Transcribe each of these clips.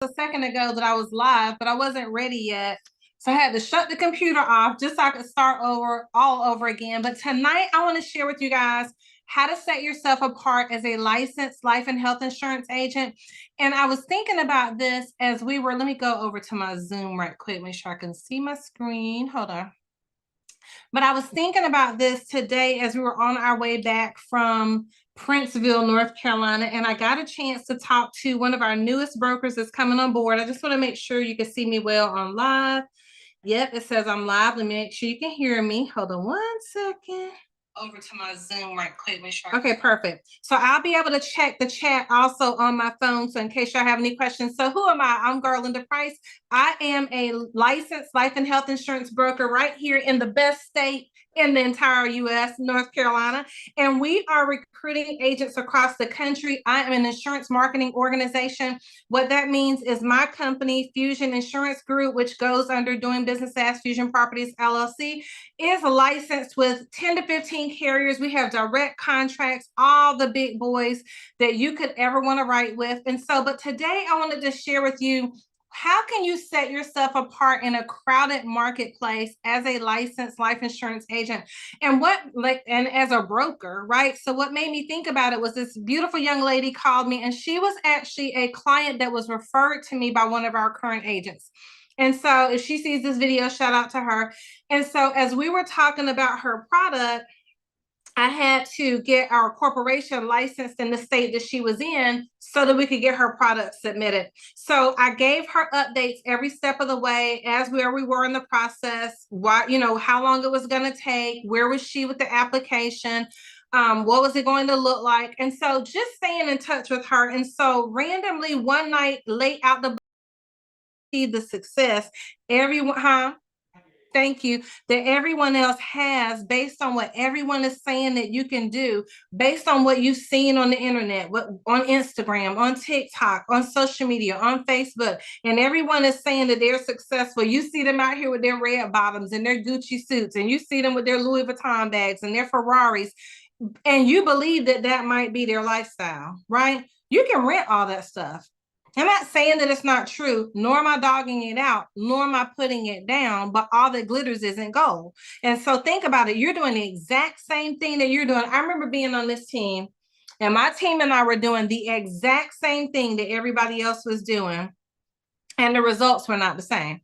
a second ago that I was live, but I wasn't ready yet. So I had to shut the computer off just so I could start all over again. But tonight I want to share with you guys how to set yourself apart as a licensed life and health insurance agent. And I was thinking about this as let me go over to my Zoom right quick, make sure I can see my screen. Hold on. But I was thinking about this today as we were on our way back from Princeville, North Carolina, and I got a chance to talk to one of our newest brokers that's coming on board. I just want to make sure you can see me well on live. Yep, it says I'm live. Let me make sure you can hear me. Hold on 1 second. Over to my Zoom right quick. Make sure. Okay, perfect. So I'll be able to check the chat also on my phone. So in case y'all have any questions. So who am I? I'm Garlinda Price. I am a licensed life and health insurance broker right here in the best state in the entire U.S., North Carolina. And we are recruiting agents across the country. I am an insurance marketing organization. What that means is my company, Fusion Insurance Group, which goes under doing business as Fusion Properties LLC, is licensed with 10 to 15 carriers. We have direct contracts, all the big boys that you could ever want to write with. And so, but today I wanted to share with you, how can you set yourself apart in a crowded marketplace as a licensed life insurance agent and as a broker, right? So what made me think about it was this beautiful young lady called me, and she was actually a client that was referred to me by one of our current agents. And so if she sees this video, shout out to her. And so as we were talking about her product, I had to get our corporation licensed in the state that she was in so that we could get her product submitted. So I gave her updates every step of the way as where we were in the process, how long it was going to take, where was she with the application, what was it going to look like? And so just staying in touch with her. And so randomly one night late out the success, everyone, thank you, that everyone else has based on what everyone is saying that you can do, based on what you've seen on the internet, on Instagram, on TikTok, on social media, on Facebook, and everyone is saying that they're successful. You see them out here with their red bottoms and their Gucci suits, and you see them with their Louis Vuitton bags and their Ferraris, and you believe that that might be their lifestyle, right? You can rent all that stuff. I'm not saying that it's not true, nor am I dogging it out, nor am I putting it down, but all that glitters isn't gold. And so think about it. You're doing the exact same thing that you're doing. I remember being on this team, and my team and I were doing the exact same thing that everybody else was doing, and the results were not the same.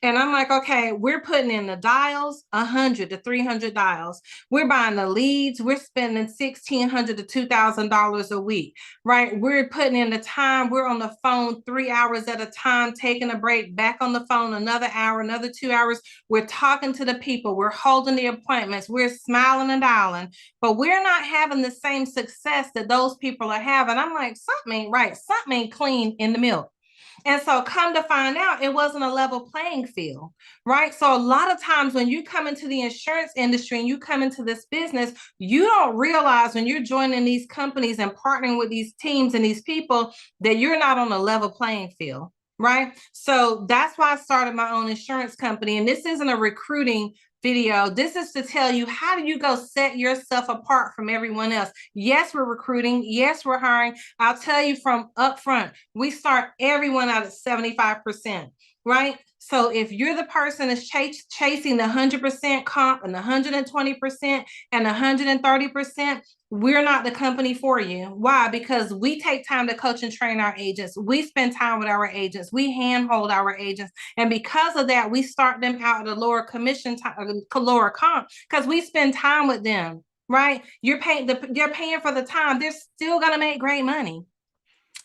And I'm like, okay, we're putting in the dials, 100 to 300 dials. We're buying the leads. We're spending $1,600 to $2,000 a week, right? We're putting in the time. We're on the phone 3 hours at a time, taking a break, back on the phone another hour, another 2 hours. We're talking to the people. We're holding the appointments. We're smiling and dialing, but we're not having the same success that those people are having. I'm like, something ain't right. Something ain't clean in the milk. And so come to find out, it wasn't a level playing field, right? So a lot of times when you come into the insurance industry and you come into this business, you don't realize when you're joining these companies and partnering with these teams and these people that you're not on a level playing field, right? So that's why I started my own insurance company. And this isn't a recruiting video. This is to tell you, how do you go set yourself apart from everyone else? Yes, we're recruiting. Yes, we're hiring. I'll tell you from upfront, we start everyone out at 75%, right? So if you're the person that's chasing the 100% comp and the 120% and 130%, we're not the company for you. Why? Because we take time to coach and train our agents. We spend time with our agents. We handhold our agents. And because of that, we start them out at a lower commission, lower comp, because we spend time with them, right? You're paying for the time. They're still going to make great money,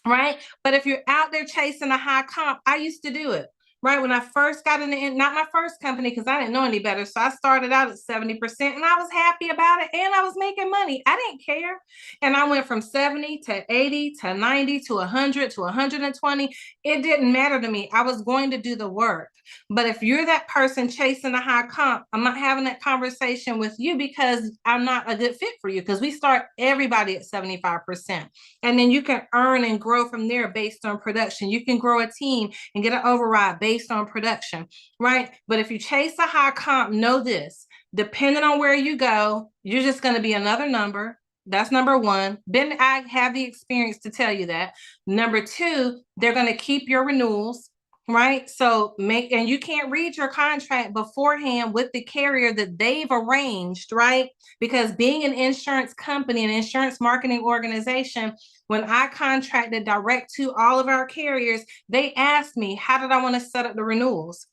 right? But if you're out there chasing a high comp, I used to do it. Right when I first got not my first company because I didn't know any better. So I started out at 70% and I was happy about it and I was making money. I didn't care. And I went from 70 to 80 to 90 to 100 to 120. It didn't matter to me. I was going to do the work. But if you're that person chasing a high comp, I'm not having that conversation with you because I'm not a good fit for you, because we start everybody at 75%. And then you can earn and grow from there based on production. You can grow a team and get an override based on production, right? But if you chase a high comp, know this, depending on where you go, you're just going to be another number. That's number one. I have the experience to tell you that. Number two, they're going to keep your renewals, right? So and you can't read your contract beforehand with the carrier that they've arranged, right? Because being an insurance company, an insurance marketing organization, when I contracted direct to all of our carriers, they asked me, how did I want to set up the renewals?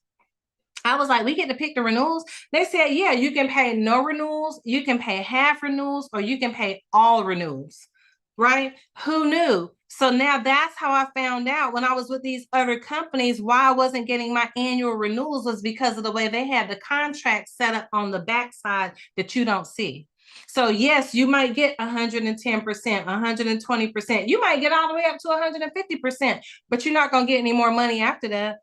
I was like, we get to pick the renewals. They said, yeah, you can pay no renewals, you can pay half renewals, or you can pay all renewals, right? Who knew? So now that's how I found out when I was with these other companies why I wasn't getting my annual renewals was because of the way they had the contract set up on the backside that you don't see. So yes, you might get 110%, 120%. You might get all the way up to 150%, but you're not going to get any more money after that.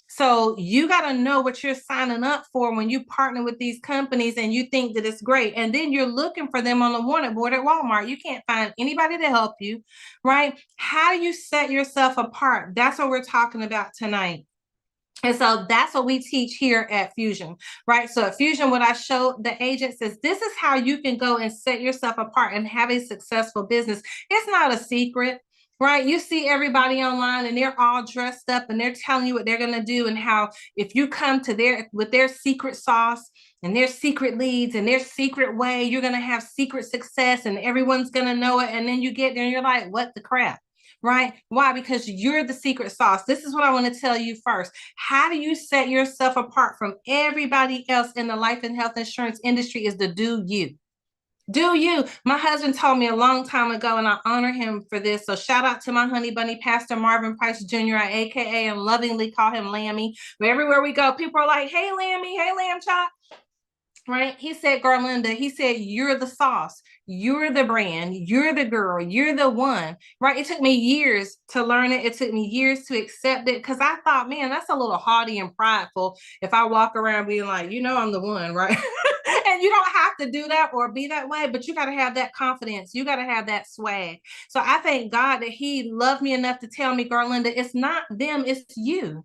So you got to know what you're signing up for when you partner with these companies and you think that it's great. And then you're looking for them on the wanted board at Walmart. You can't find anybody to help you, right? How do you set yourself apart? That's what we're talking about tonight. And so that's what we teach here at Fusion, right? So at Fusion, what I show the agents is this is how you can go and set yourself apart and have a successful business. It's not a secret, right? You see everybody online and they're all dressed up and they're telling you what they're going to do and how if you come to with their secret sauce and their secret leads and their secret way, you're going to have secret success and everyone's going to know it. And then you get there and you're like, what the crap? Right? Why? Because you're the secret sauce. This is what I want to tell you first. How do you set yourself apart from everybody else in the life and health insurance industry is to do you. Do you? My husband told me a long time ago, and I honor him for this. So shout out to my honey bunny, Pastor Marvin Price Jr., AKA, and lovingly call him Lammy. But everywhere we go, people are like, hey, Lammy, hey, Lamb Chop. Right? He said, Garlinda, he said, you're the sauce. You're the brand. You're the girl. You're the one. Right? It took me years to learn it. It took me years to accept it because I thought, man, that's a little haughty and prideful if I walk around being like, I'm the one, right? And you don't have to do that or be that way, but you got to have that confidence. You got to have that swag. So I thank God that he loved me enough to tell me, Garlinda, it's not them, it's you.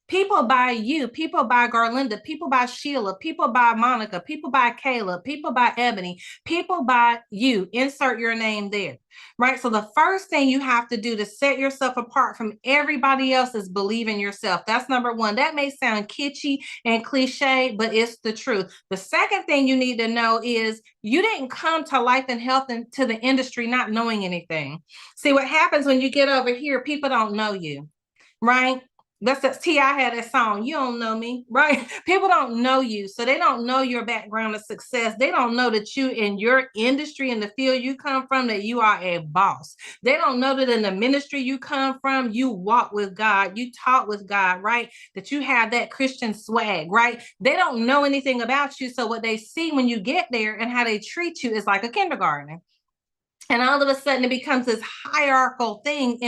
People buy you, people buy Garlinda, people buy Sheila, people buy Monica, people buy Kayla, people buy Ebony, people buy you. Insert your name there, right? So the first thing you have to do to set yourself apart from everybody else is believe in yourself. That's number one. That may sound kitschy and cliche, but it's the truth. The second thing you need to know is you didn't come to life and health and to the industry not knowing anything. See, what happens when you get over here, people don't know you, right? That's T.I. had that song, you don't know me, right? People don't know you. So they don't know your background of success. They don't know that you in your industry, in the field you come from, that you are a boss. They don't know that in the ministry you come from, you walk with God, you talk with God, right? That you have that Christian swag, right? They don't know anything about you. So what they see when you get there and how they treat you is like a kindergarten. And all of a sudden it becomes this hierarchical thing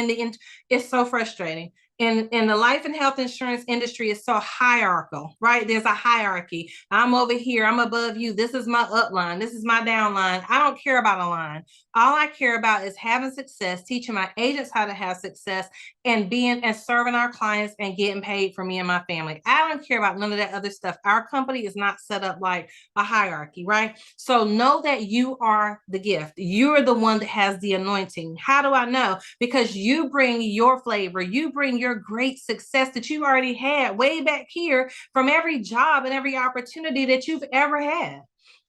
it's so frustrating. In the life and health insurance industry is so hierarchical, right? There's a hierarchy. I'm over here, I'm above you. This is my upline, this is my downline. I don't care about a line. All I care about is having success, teaching my agents how to have success, and being and serving our clients and getting paid for me and my family. I don't care about none of that other stuff. Our company is not set up like a hierarchy, right? So know that you are the gift. You're the one that has the anointing. How do I know? Because you bring your flavor, you bring your great success that you already had way back here from every job and every opportunity that you've ever had.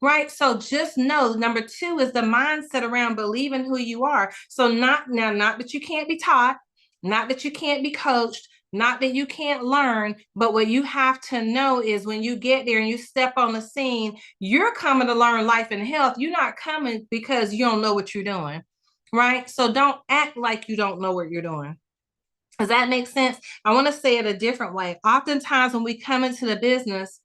Right. So just know number two is the mindset around believing who you are. So not that you can't be taught, not that you can't be coached, not that you can't learn, but what you have to know is when you get there and you step on the scene, you're coming to learn life and health. You're not coming because you don't know what you're doing. Right. So don't act like you don't know what you're doing. Does that make sense? I want to say it a different way. Oftentimes when we come into the business,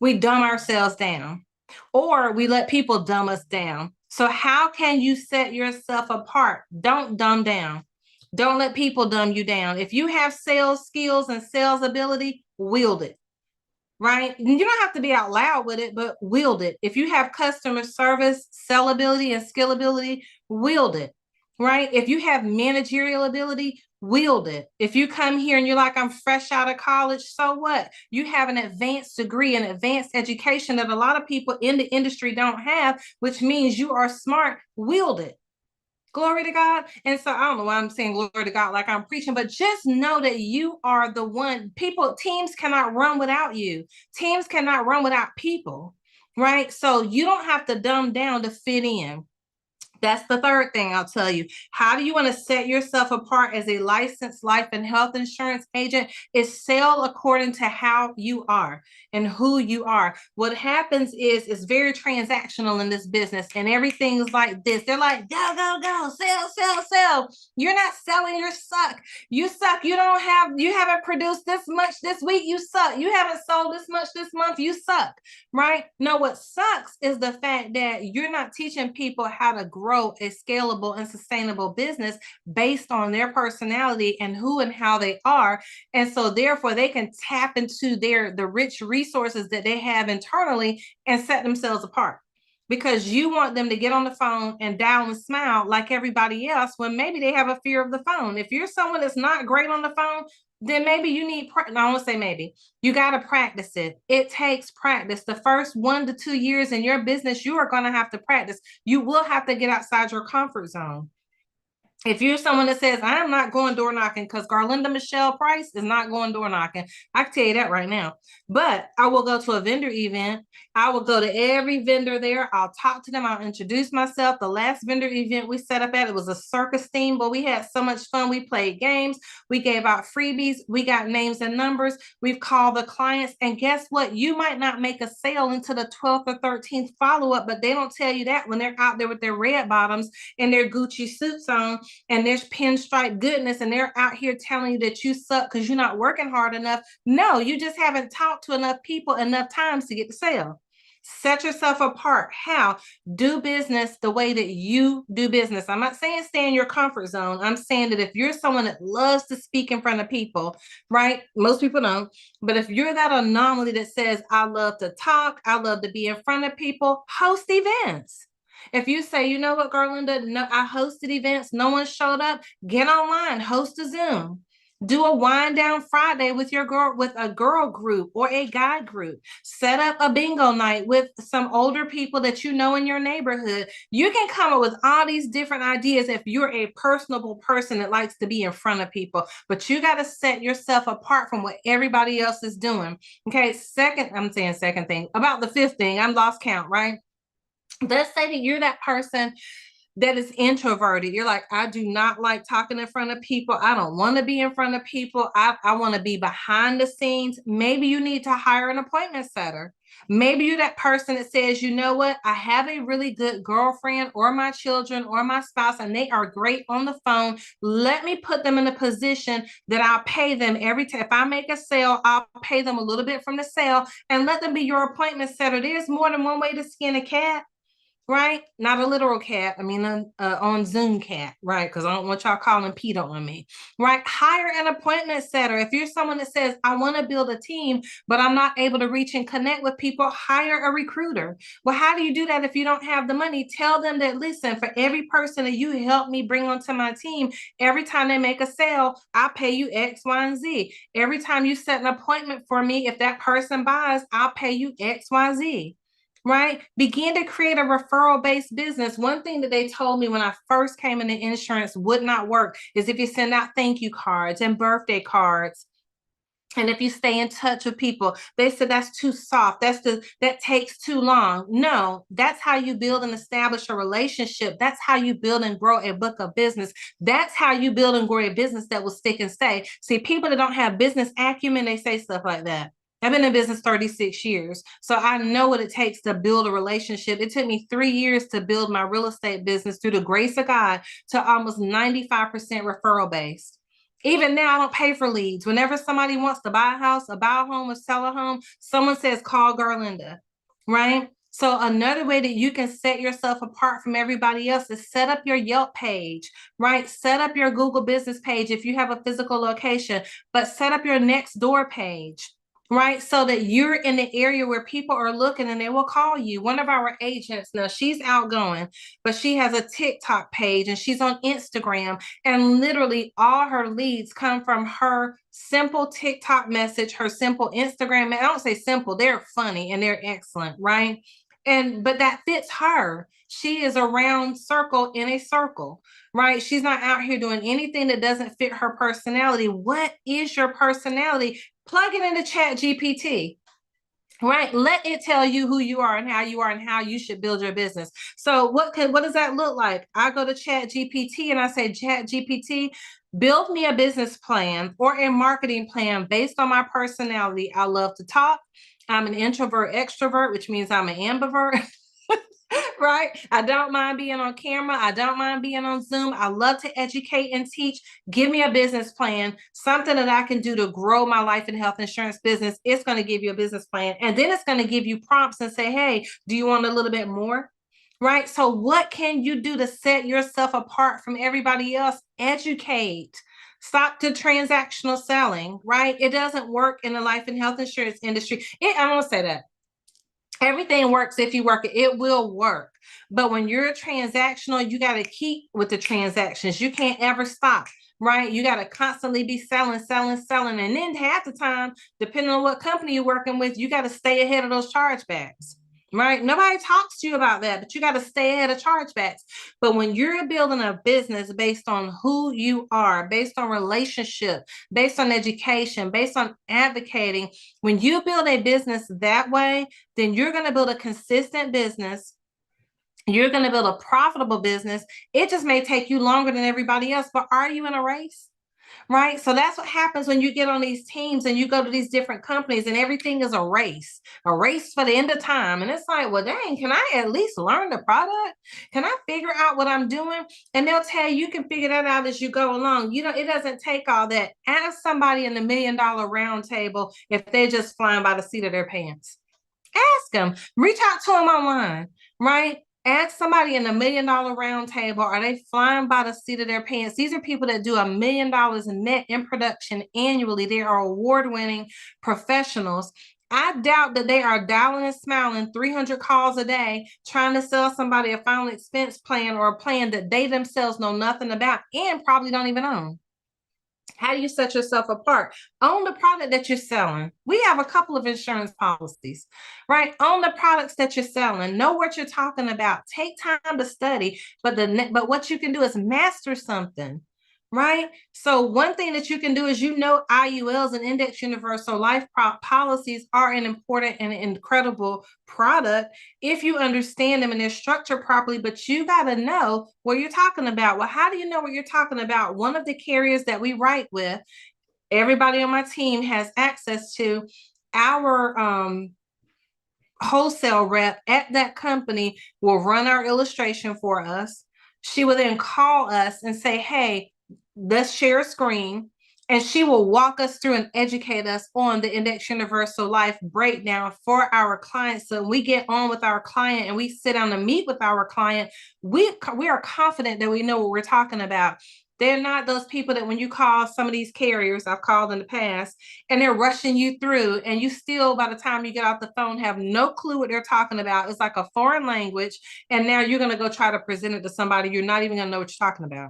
we dumb ourselves down or we let people dumb us down. So how can you set yourself apart? Don't dumb down. Don't let people dumb you down. If you have sales skills and sales ability, wield it, right? You don't have to be out loud with it, but wield it. If you have customer service, sellability, and skillability, wield it, right? If you have managerial ability, Wield it. If you come here and you're like, I'm fresh out of college, so what? You have an advanced degree, an advanced education that a lot of people in the industry don't have, which means you are smart. Wield it. Glory to God. And so I don't know why I'm saying glory to God like I'm preaching, but just know that you are the one. Teams cannot run without you. Teams cannot run without people, right? So you don't have to dumb down to fit in. That's the third thing I'll tell you. How do you want to set yourself apart as a licensed life and health insurance agent? Is sell according to how you are and who you are. What happens is it's very transactional in this business, and everything's like this. They're like, go, go, go, sell, sell, sell. You're not selling, you suck. You suck. You haven't produced this much this week, you suck. You haven't sold this much this month, you suck, right? No, what sucks is the fact that you're not teaching people how to grow a scalable and sustainable business based on their personality and who and how they are. And so therefore they can tap into the rich resources that they have internally and set themselves apart. Because you want them to get on the phone and dial and smile like everybody else when maybe they have a fear of the phone. If you're someone that's not great on the phone, then maybe you need, no, I won't say maybe, you got to practice it. It takes practice. The first 1 to 2 years in your business, you are going to have to practice. You will have to get outside your comfort zone. If you're someone that says, I'm not going door knocking, because Garlinda Michelle Price is not going door knocking, I can tell you that right now. But I will go to a vendor event. I will go to every vendor there. I'll talk to them. I'll introduce myself. The last vendor event we set up at, it was a circus theme, but we had so much fun. We played games. We gave out freebies. We got names and numbers. We've called the clients. And guess what? You might not make a sale until the 12th or 13th follow-up, but they don't tell you that when they're out there with their red bottoms and their Gucci suits on and there's pinstripe goodness, and they're out here telling you that you suck because you're not working hard enough. No, you just haven't talked to enough people enough times to get the sale. Set yourself apart. How? Do business the way that you do business. I'm not saying stay in your comfort zone. I'm saying that if you're someone that loves to speak in front of people, right? Most people don't. But if you're that anomaly that says, I love to talk, I love to be in front of people, host events. If you say, you know what, Garlinda, no, I hosted events, no one showed up, get online, host a Zoom. Do a wind down Friday with a girl group or a guy group. Set up a bingo night with some older people that you know in your neighborhood. You can come up with all these different ideas if you're a personable person that likes to be in front of people, but you got to set yourself apart from what everybody else is doing. Okay, second thing. About the fifth thing, I'm lost count, right? Let's say that you're that person that is introverted. You're like, I do not like talking in front of people. I don't want to be in front of people. I want to be behind the scenes. Maybe you need to hire an appointment setter. Maybe you're that person that says, you know what? I have a really good girlfriend or my children or my spouse, and they are great on the phone. Let me put them in a position that I'll pay them every time. If I make a sale, I'll pay them a little bit from the sale and let them be your appointment setter. There's more than one way to skin a cat. Right? Not a literal cat. I mean, on Zoom cat, right? Because I don't want y'all calling PETA on me, right? Hire an appointment setter. If you're someone that says, I want to build a team, but I'm not able to reach and connect with people, hire a recruiter. Well, how do you do that if you don't have the money? Tell them that, listen, for every person that you help me bring onto my team, every time they make a sale, I'll pay you X, Y, and Z. Every time you set an appointment for me, if that person buys, I'll pay you X, Y, Z. Right? Begin to create a referral-based business. One thing that they told me when I first came into insurance would not work is if you send out thank you cards and birthday cards. And if you stay in touch with people, they said that's too soft. That takes too long. No, that's how you build and establish a relationship. That's how you build and grow a book of business. That's how you build and grow a business that will stick and stay. See, people that don't have business acumen, they say stuff like that. I've been in business 36 years, so I know what it takes to build a relationship. It took me 3 years to build my real estate business through the grace of God to almost 95% referral based. Even now, I don't pay for leads. Whenever somebody wants to buy a house, or buy a home, or sell a home, someone says, call Garlinda, right? So another way that you can set yourself apart from everybody else is set up your Yelp page, right? Set up your Google business page if you have a physical location, but set up your Nextdoor page. right? So that you're in the area where people are looking and they will call you. One of our agents, now she's outgoing, but she has a TikTok page and she's on Instagram, and literally all her leads come from her simple TikTok message, her simple Instagram. I don't say simple, they're funny and they're excellent, right? But that fits her. She is a round circle in a circle, right? She's not out here doing anything that doesn't fit her personality. What is your personality? Plug it into Chat GPT, right? Let it tell you who you are and how you should build your business. So what does that look like? I go to Chat GPT and I say, Chat GPT, build me a business plan or a marketing plan based on my personality. I love to talk. I'm an introvert extrovert, which means I'm an ambivert. Right? I don't mind being on camera. I don't mind being on Zoom. I love to educate and teach. Give me a business plan, something that I can do to grow my life and health insurance business. It's going to give you a business plan. And then it's going to give you prompts and say, hey, do you want a little bit more? Right? So what can you do to set yourself apart from everybody else? Educate. Stop the transactional selling, right? It doesn't work in the life and health insurance industry. I won't say that. Everything works if you work it. It will work. But when you're transactional, you got to keep with the transactions. You can't ever stop, right? You got to constantly be selling. And then half the time, depending on what company you're working with, you got to stay ahead of those chargebacks. Right? Nobody talks to you about that, but you got to stay ahead of chargebacks. But when you're building a business based on who you are, based on relationship, based on education, based on advocating, when you build a business that way, then you're going to build a consistent business. You're going to build a profitable business. It just may take you longer than everybody else, but are you in a race? Right? So that's what happens when you get on these teams and you go to these different companies and everything is a race for the end of time. And it's like, well, dang, can I at least learn the product? Can I figure out what I'm doing? And they'll tell you can figure that out as you go along. You know, it doesn't take all that. Ask somebody in the $1 million round table if they're just flying by the seat of their pants. Ask them, reach out to them online, right? Ask somebody in the $1 million round table, are they flying by the seat of their pants? These are people that do $1 million net in production annually. They are award-winning professionals. I doubt that they are dialing and smiling 300 calls a day trying to sell somebody a final expense plan or a plan that they themselves know nothing about and probably don't even own. How do you set yourself apart? Own the product that you're selling. We have a couple of insurance policies, right? Own the products that you're selling. Know what you're talking about. Take time to study, but what you can do is master something, right? So one thing that you can do is, IULs and index universal life policies are an important and incredible product if you understand them and they're structured properly, but you got to know what you're talking about. Well, how do you know what you're talking about? One of the carriers that we write with, everybody on my team has access to. Our wholesale rep at that company will run our illustration for us. She will then call us and say, hey, let's share a screen. And she will walk us through and educate us on the Index Universal Life breakdown for our clients. So we get on with our client and we sit down to meet with our client. We are confident that we know what we're talking about. They're not those people that when you call some of these carriers, I've called in the past, and they're rushing you through, and you still, by the time you get off the phone, have no clue what they're talking about. It's like a foreign language, and now you're going to go try to present it to somebody. You're not even going to know what you're talking about.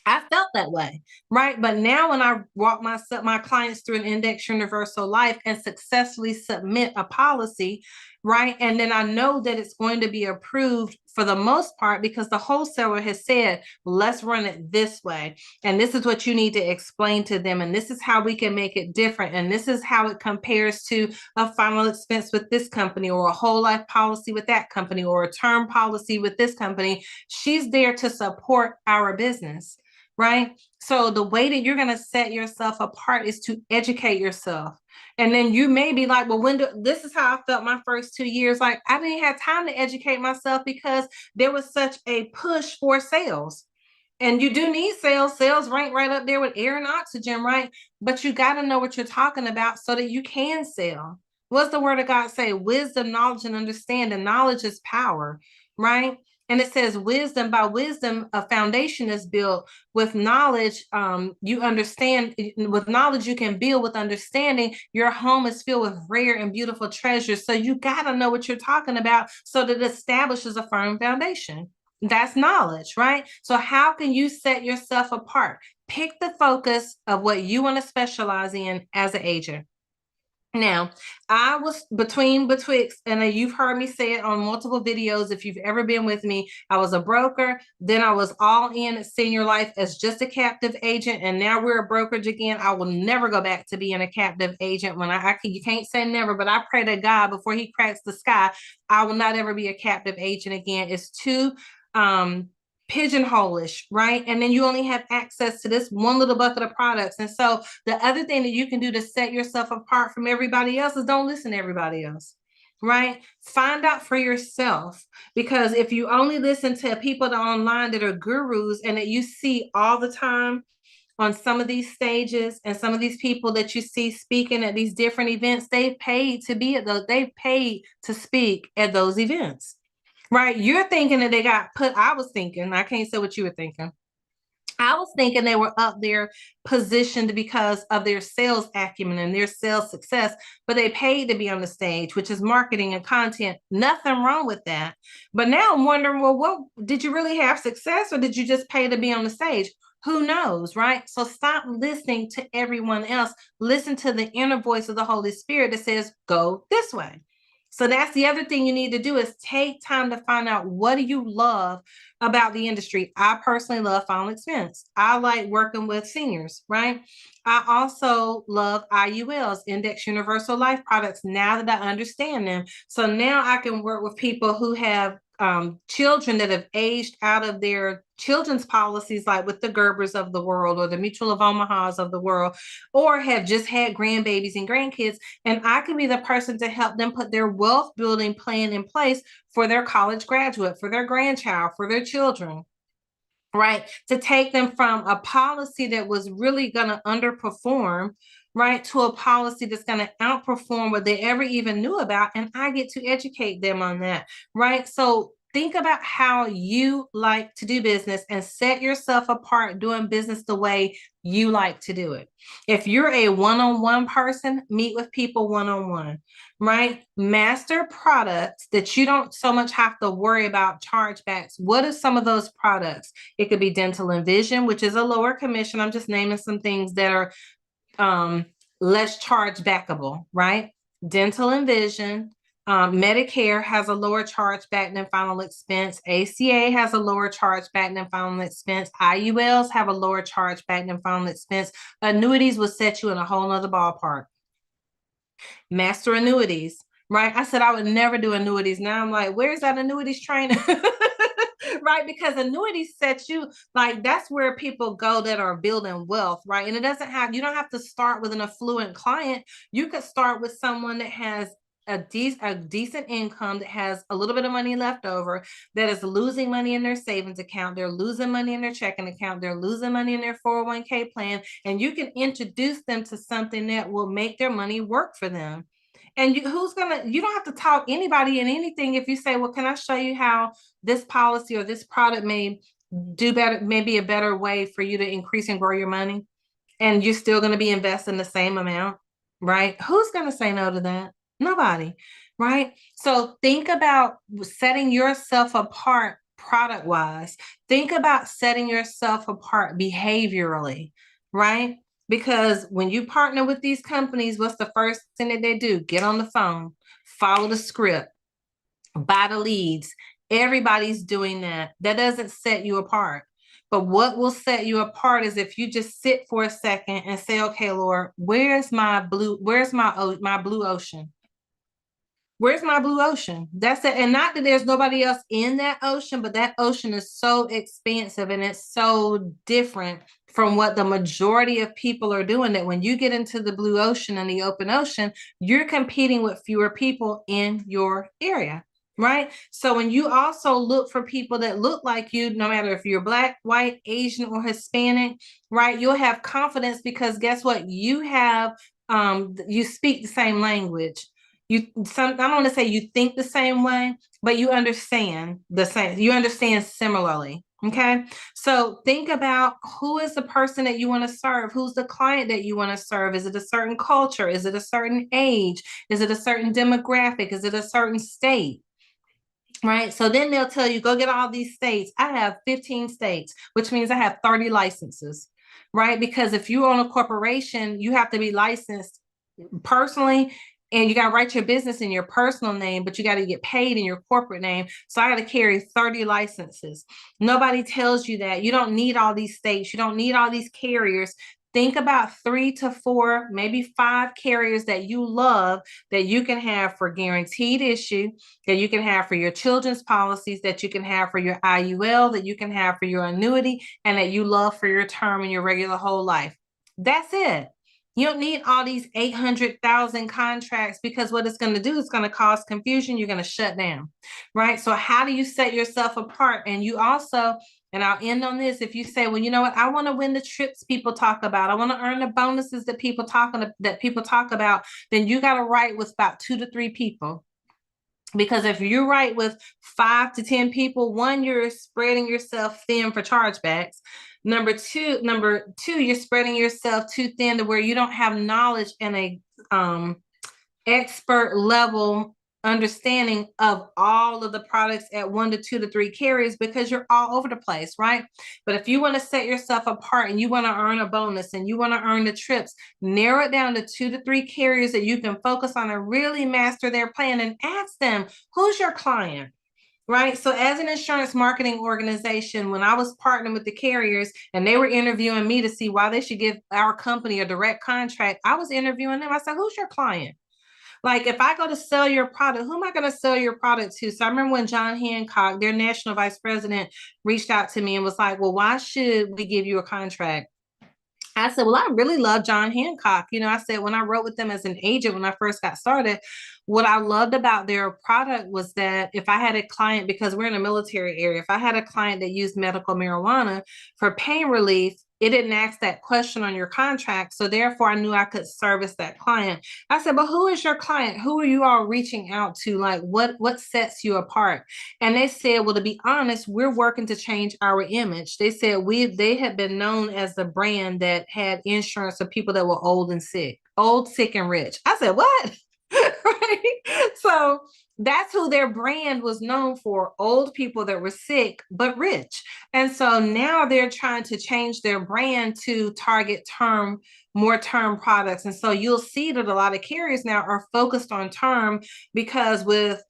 I felt that way, right? But now when I walk my clients through an Index Universal Life and successfully submit a policy, right? And then I know that it's going to be approved for the most part because the wholesaler has said, let's run it this way. And this is what you need to explain to them. And this is how we can make it different. And this is how it compares to a final expense with this company, or a whole life policy with that company, or a term policy with this company. She's there to support our business. Right? So the way that you're going to set yourself apart is to educate yourself. And then you may be like, well, this is how I felt my first 2 years. Like, I didn't have time to educate myself because there was such a push for sales. And you do need sales. Sales rank right up there with air and oxygen, right? But you got to know what you're talking about so that you can sell. What's the word of God say? Wisdom, knowledge, and understanding. Knowledge is power, right? And it says wisdom. By wisdom, a foundation is built. With knowledge, you understand. With knowledge, you can build. With understanding, your home is filled with rare and beautiful treasures. So you got to know what you're talking about so that it establishes a firm foundation. That's knowledge, right? So how can you set yourself apart? Pick the focus of what you want to specialize in as an agent. Now, I was betwixt, and you've heard me say it on multiple videos. If you've ever been with me, I was a broker. Then I was all in at Senior Life as just a captive agent, and now we're a brokerage again. I will never go back to being a captive agent. When you can't say never, but I pray to God before He cracks the sky, I will not ever be a captive agent again. It's too pigeonhole-ish, right? And then you only have access to this one little bucket of products. And so the other thing that you can do to set yourself apart from everybody else is don't listen to everybody else, right? Find out for yourself, because if you only listen to people online that are gurus and that you see all the time on some of these stages, and some of these people that you see speaking at these different events, they've paid to be at those, they've paid to speak at those events. Right. You're thinking that they got put. I was thinking, I can't say what you were thinking. I was thinking they were up there positioned because of their sales acumen and their sales success, but they paid to be on the stage, which is marketing and content. Nothing wrong with that. But now I'm wondering, well, what did you really have success, or did you just pay to be on the stage? Who knows, right? So stop listening to everyone else. Listen to the inner voice of the Holy Spirit that says, go this way. So that's the other thing you need to do, is take time to find out, what do you love about the industry? I personally love final expense. I like working with seniors, right? I also love IULs, Index Universal Life products, now that I understand them. So now I can work with people who have children that have aged out of their children's policies, like with the Gerbers of the world or the Mutual of Omaha's of the world, or have just had grandbabies and grandkids. And I can be the person to help them put their wealth building plan in place for their college graduate, for their grandchild, for their children. Right. To take them from a policy that was really going to underperform, right, to a policy that's going to outperform what they ever even knew about. And I get to educate them on that. Right. So think about how you like to do business and set yourself apart doing business the way you like to do it. If you're a one-on-one person, meet with people one-on-one, right? Master products that you don't so much have to worry about chargebacks. What are some of those products? It could be dental and vision, which is a lower commission. I'm just naming some things that are less chargebackable, right? Dental and vision. Medicare has a lower chargeback than final expense. ACA has a lower chargeback than final expense. IULs have a lower chargeback than final expense. Annuities will set you in a whole nother ballpark. Master annuities, right? I said I would never do annuities. Now I'm like, where's that annuities training? Right? Because annuities set you, like, that's where people go that are building wealth, right? And it doesn't have, you don't have to start with an affluent client. You could start with someone that has a decent income, that has a little bit of money left over, that is losing money in their savings account, they're losing money in their checking account, they're losing money in their 401k plan, and you can introduce them to something that will make their money work for them. And you don't have to talk anybody in anything. If you say, well, can I show you how this policy or this product may do better, maybe a better way for you to increase and grow your money, and you're still going to be investing the same amount, right? Who's going to say no to that? Nobody, right? So think about setting yourself apart product wise. Think about setting yourself apart behaviorally, right? Because when you partner with these companies, what's the first thing that they do? Get on the phone, follow the script, buy the leads. Everybody's doing that. That doesn't set you apart. But what will set you apart is if you just sit for a second and say, okay, Lord, where's my blue ocean? Where's my blue ocean? That's it. And not that there's nobody else in that ocean, but that ocean is so expansive and it's so different from what the majority of people are doing, that when you get into the blue ocean and the open ocean, you're competing with fewer people in your area. Right. So when you also look for people that look like you, no matter if you're Black, white, Asian, or Hispanic, right, you'll have confidence, because guess what? You speak the same language. I don't want to say you think the same way, but you understand the same. You understand similarly. Okay. So think about who is the person that you want to serve? Who's the client that you want to serve? Is it a certain culture? Is it a certain age? Is it a certain demographic? Is it a certain state? Right. So then they'll tell you, go get all these states. I have 15 states, which means I have 30 licenses. Right. Because if you own a corporation, you have to be licensed personally, and you got to write your business in your personal name, but you got to get paid in your corporate name. So I got to carry 30 licenses. Nobody tells you that. You don't need all these states. You don't need all these carriers. Think about 3 to 4, maybe 5 carriers that you love, that you can have for guaranteed issue, that you can have for your children's policies, that you can have for your IUL, that you can have for your annuity, and that you love for your term and your regular whole life. That's it. You don't need all these 800,000 contracts, because what it's going to do is going to cause confusion. You're going to shut down, right? So how do you set yourself apart? And you also, and I'll end on this. If you say, well, you know what, I want to win the trips people talk about, I want to earn the bonuses that people talk about, then you got to write with about 2 to 3 people. Because if you write with 5 to 10 people, one, you're spreading yourself thin for chargebacks. Number two, you're spreading yourself too thin to where you don't have knowledge and a expert level understanding of all of the products at 1 to 2 to 3 carriers, because you're all over the place, right? But if you want to set yourself apart and you want to earn a bonus and you want to earn the trips, narrow it down to 2 to 3 carriers that you can focus on and really master their plan, and ask them, who's your client? Right. So as an insurance marketing organization, when I was partnering with the carriers and they were interviewing me to see why they should give our company a direct contract, I was interviewing them. I said, who's your client? Like, if I go to sell your product, who am I going to sell your product to? So I remember when John Hancock, their national vice president, reached out to me and was like, well, why should we give you a contract? I said, well, I really love John Hancock. I said, when I wrote with them as an agent, when I first got started, what I loved about their product was that if I had a client, because we're in a military area, if I had a client that used medical marijuana for pain relief, it didn't ask that question on your contract. So therefore, I knew I could service that client. I said, but who is your client? Who are you all reaching out to? Like, what sets you apart? And they said, well, to be honest, we're working to change our image. They said they had been known as the brand that had insurance for people that were old, sick, and rich. I said, what? Right? So that's who their brand was known for: old people that were sick but rich. And so now they're trying to change their brand to target more term products. And so you'll see that a lot of carriers now are focused on term, because with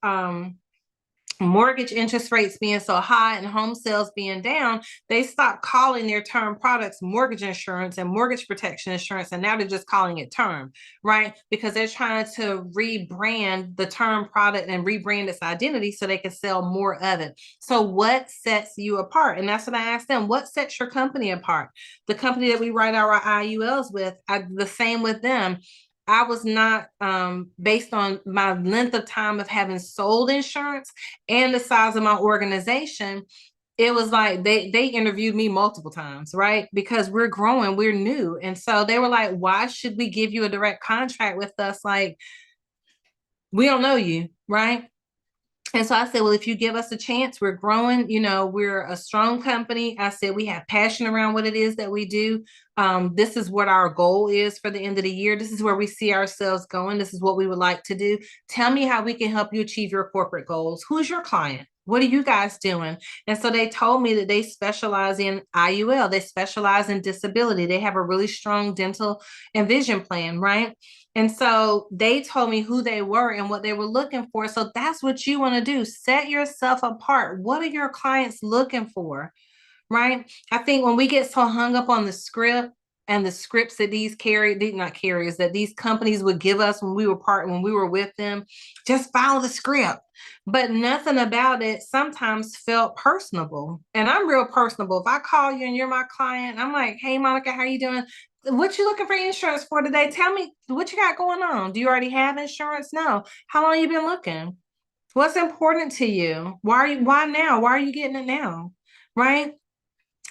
mortgage interest rates being so high and home sales being down, they stopped calling their term products mortgage insurance and mortgage protection insurance, and now they're just calling it term, right? Because they're trying to rebrand the term product and rebrand its identity so they can sell more of it. So what sets you apart? And that's what I asked them. What sets your company apart? The company that we write our IULs with, the same with them. I was not, based on my length of time of having sold insurance and the size of my organization, it was like they interviewed me multiple times, right? Because we're growing, we're new. And so they were like, why should we give you a direct contract with us? Like, we don't know you, right? And so I said, well, if you give us a chance, we're growing, we're a strong company. I said, we have passion around what it is that we do. This is what our goal is for the end of the year. This is where we see ourselves going. This is what we would like to do. Tell me how we can help you achieve your corporate goals. Who's your client? What are you guys doing? And so they told me that they specialize in IUL. They specialize in disability. They have a really strong dental and vision plan, right? And so they told me who they were and what they were looking for. So that's what you want to do. Set yourself apart. What are your clients looking for? Right? I think when we get so hung up on the script and the scripts that that these companies would give us when we were with them, just follow the script. But nothing about it sometimes felt personable. And I'm real personable. If I call you and you're my client, I'm like, hey, Monica, how you doing? What you looking for insurance for today? Tell me what you got going on. Do you already have insurance? No. How long you been looking? What's important to you? Why now? Why are you getting it now? Right?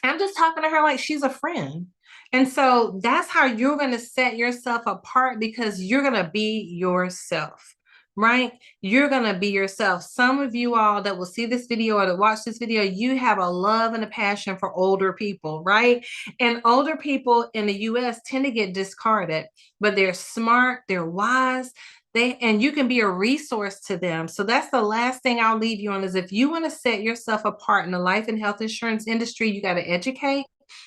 I'm just talking to her like she's a friend. And so that's how you're going to set yourself apart, because you're going to be yourself. right? You're going to be yourself. Some of you all that will see this video or that watch this video, you have a love and a passion for older people, right? And older people in the US tend to get discarded, but they're smart, they're wise. And you can be a resource to them. So that's the last thing I'll leave you on is if you want to set yourself apart in the life and health insurance industry, you got to educate,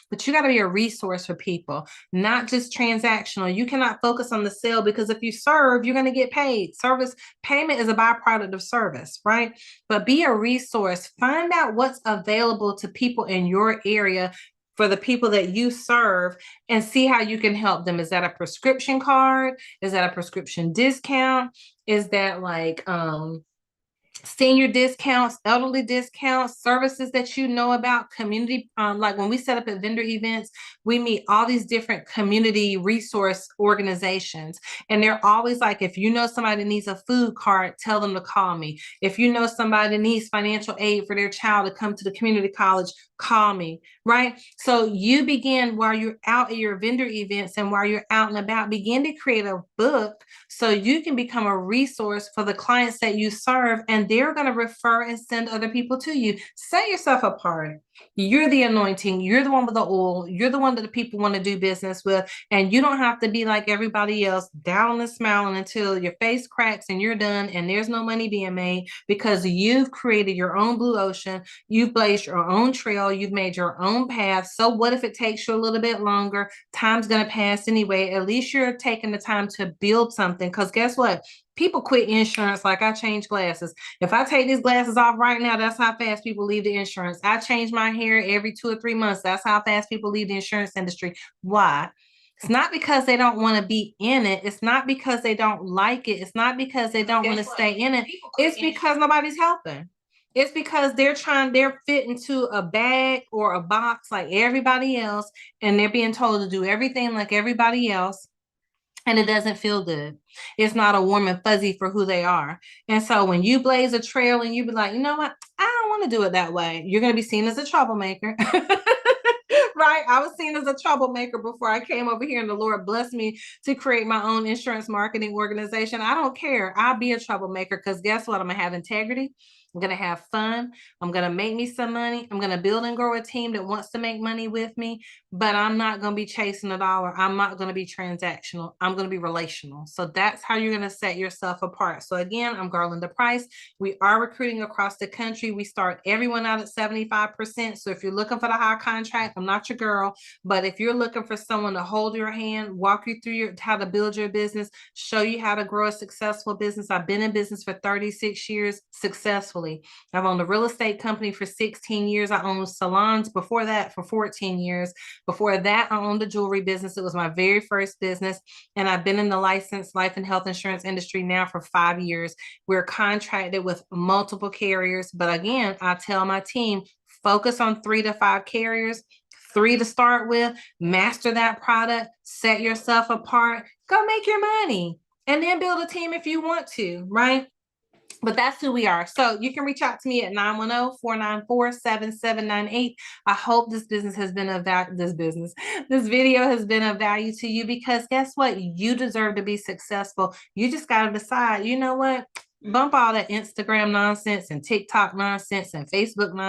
but you got to be a resource for people, not just transactional. You cannot focus on the sale because if you serve, you're going to get paid. Service payment is a byproduct of service, right? But be a resource. Find out what's available to people in your area for the people that you serve and see how you can help them. Is that a prescription card? Is that a prescription discount? Is that like senior discounts, elderly discounts, services that you know about, community, like when we set up at vendor events, we meet all these different community resource organizations. And they're always like, if you know somebody needs a food cart, tell them to call me. If you know somebody needs financial aid for their child to come to the community college, call me, right? So you begin while you're out at your vendor events and while you're out and about, begin to create a book so you can become a resource for the clients that you serve, and they're going to refer and send other people to you. Set yourself apart. You're the anointing. You're the one with the oil. You're the one that the people want to do business with. And you don't have to be like everybody else, down and smiling until your face cracks and you're done and there's no money being made, because you've created your own blue ocean. You've blazed your own trail. You've made your own path. So what if it takes you a little bit longer? Time's going to pass anyway. At least you're taking the time to build something. Because guess what? People quit insurance like I change glasses. If I take these glasses off right now, that's how fast people leave the insurance. I change my hair every 2 or 3 months. That's how fast people leave the insurance industry. Why? It's not because they don't want to be in it. It's not because they don't like it. It's not because they don't want to stay in it. It's because nobody's helping. It's because they're fit into a bag or a box like everybody else, and they're being told to do everything like everybody else. And it doesn't feel good. It's not a warm and fuzzy for who they are. And so when you blaze a trail and you be like, you know what? I don't want to do it that way. You're going to be seen as a troublemaker. Right? I was seen as a troublemaker before I came over here, and the Lord blessed me to create my own insurance marketing organization. I don't care. I'll be a troublemaker because guess what? I'm going to have integrity. I'm going to have fun. I'm going to make me some money. I'm going to build and grow a team that wants to make money with me, but I'm not going to be chasing a dollar. I'm not going to be transactional. I'm going to be relational. So that's how you're going to set yourself apart. So again, I'm Garlinda Price. We are recruiting across the country. We start everyone out at 75%. So if you're looking for the high contract, I'm not your girl, but if you're looking for someone to hold your hand, walk you through how to build your business, show you how to grow a successful business. I've been in business for 36 years successfully. I've owned a real estate company for 16 years. I owned salons before that for 14 years. Before that, I owned a jewelry business. It was my very first business. And I've been in the licensed life and health insurance industry now for 5 years. We're contracted with multiple carriers. But again, I tell my team, focus on 3 to 5 carriers, 3 to start with, master that product, set yourself apart, go make your money, and then build a team if you want to, right? But that's who we are. So you can reach out to me at 910-494-7798. I hope this business has been this video has been of value to you, because guess what? You deserve to be successful. You just got to decide, you know what? Bump all that Instagram nonsense and TikTok nonsense and Facebook nonsense